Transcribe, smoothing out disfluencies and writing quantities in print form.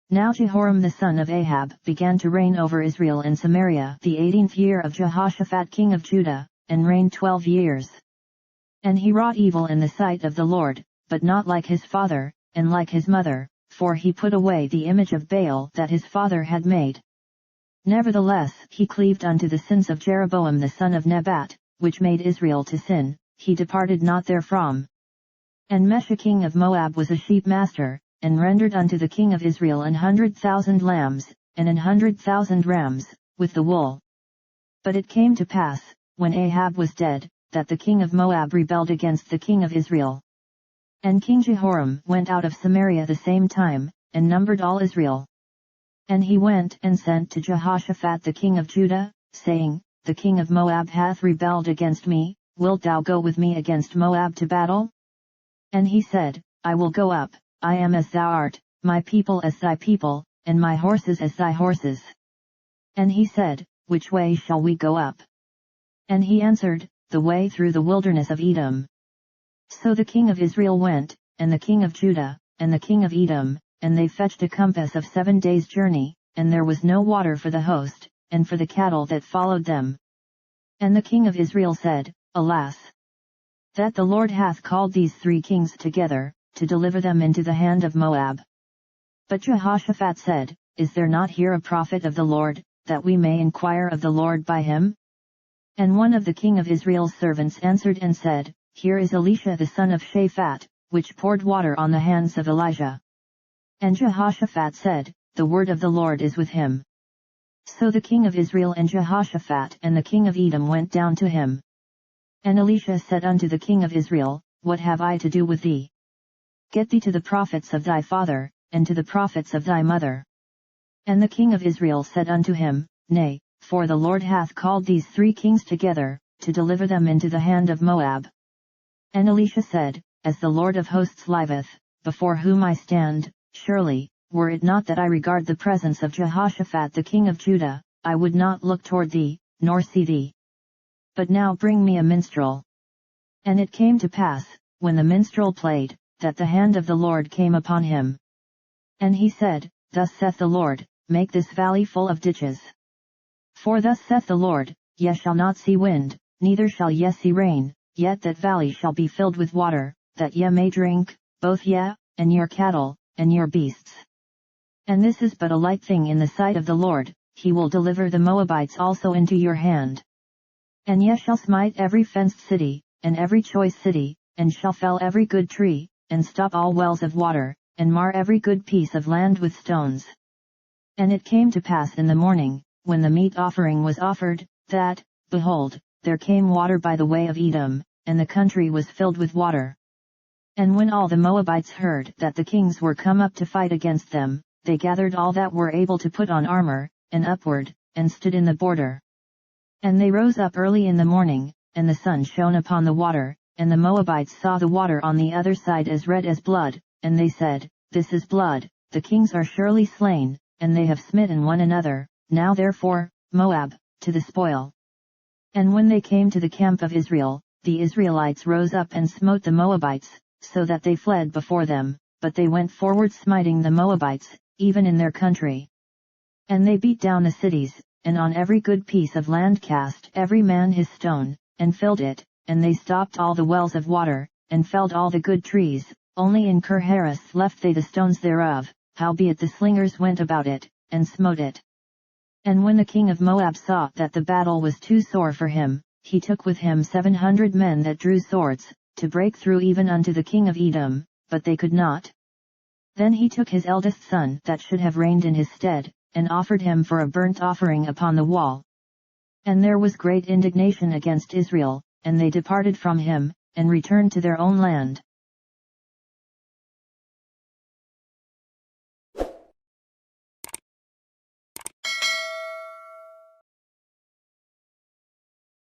Now Jehoram the son of Ahab began to reign over Israel in Samaria the 18th year of Jehoshaphat king of Judah, and reigned 12 years. And he wrought evil in the sight of the Lord, but not like his father, and like his mother, for he put away the image of Baal that his father had made. Nevertheless he cleaved unto the sins of Jeroboam the son of Nebat, which made Israel to sin, he departed not therefrom. And Mesha king of Moab was a sheep master, and rendered unto the king of Israel 100,000 lambs, and 100,000 rams, with the wool. But it came to pass, when Ahab was dead, that the king of Moab rebelled against the king of Israel. And King Jehoram went out of Samaria the same time, and numbered all Israel. And he went and sent to Jehoshaphat the king of Judah, saying, The king of Moab hath rebelled against me, wilt thou go with me against Moab to battle? And he said, I will go up, I am as thou art, my people as thy people, and my horses as thy horses. And he said, Which way shall we go up? And he answered, The way through the wilderness of Edom. So the king of Israel went, and the king of Judah, and the king of Edom, and they fetched a compass of 7 days' journey, and there was no water for the host, and for the cattle that followed them. And the king of Israel said, Alas! That the Lord hath called these 3 kings together, to deliver them into the hand of Moab. But Jehoshaphat said, Is there not here a prophet of the Lord, that we may inquire of the Lord by him? And one of the king of Israel's servants answered and said, Here is Elisha the son of Shaphat, which poured water on the hands of Elijah. And Jehoshaphat said, The word of the Lord is with him. So the king of Israel and Jehoshaphat and the king of Edom went down to him. And Elisha said unto the king of Israel, What have I to do with thee? Get thee to the prophets of thy father, and to the prophets of thy mother. And the king of Israel said unto him, Nay, for the Lord hath called these 3 kings together, to deliver them into the hand of Moab. And Elisha said, As the Lord of hosts liveth, before whom I stand, surely, were it not that I regard the presence of Jehoshaphat the king of Judah, I would not look toward thee, nor see thee. But now bring me a minstrel. And it came to pass, when the minstrel played, that the hand of the Lord came upon him. And he said, Thus saith the Lord, Make this valley full of ditches. For thus saith the Lord, Ye shall not see wind, neither shall ye see rain, yet that valley shall be filled with water, that ye may drink, both ye, and your cattle, and your beasts. And this is but a light thing in the sight of the Lord, he will deliver the Moabites also into your hand. And ye shall smite every fenced city, and every choice city, and shall fell every good tree, and stop all wells of water, and mar every good piece of land with stones. And it came to pass in the morning, when the meat offering was offered, that, behold, there came water by the way of Edom, and the country was filled with water. And when all the Moabites heard that the kings were come up to fight against them, they gathered all that were able to put on armor, and upward, and stood in the border. And they rose up early in the morning, and the sun shone upon the water, and the Moabites saw the water on the other side as red as blood, and they said, This is blood, the kings are surely slain, and they have smitten one another, now therefore, Moab, to the spoil. And when they came to the camp of Israel, the Israelites rose up and smote the Moabites, so that they fled before them, but they went forward smiting the Moabites, even in their country. And they beat down the cities, and on every good piece of land cast every man his stone, and filled it, and they stopped all the wells of water, and felled all the good trees, only in Kirhares left they the stones thereof, howbeit the slingers went about it, and smote it. And when the king of Moab saw that the battle was too sore for him, he took with him 700 men that drew swords, to break through even unto the king of Edom, but they could not. Then he took his eldest son that should have reigned in his stead, and offered him for a burnt offering upon the wall. And there was great indignation against Israel, and they departed from him, and returned to their own land.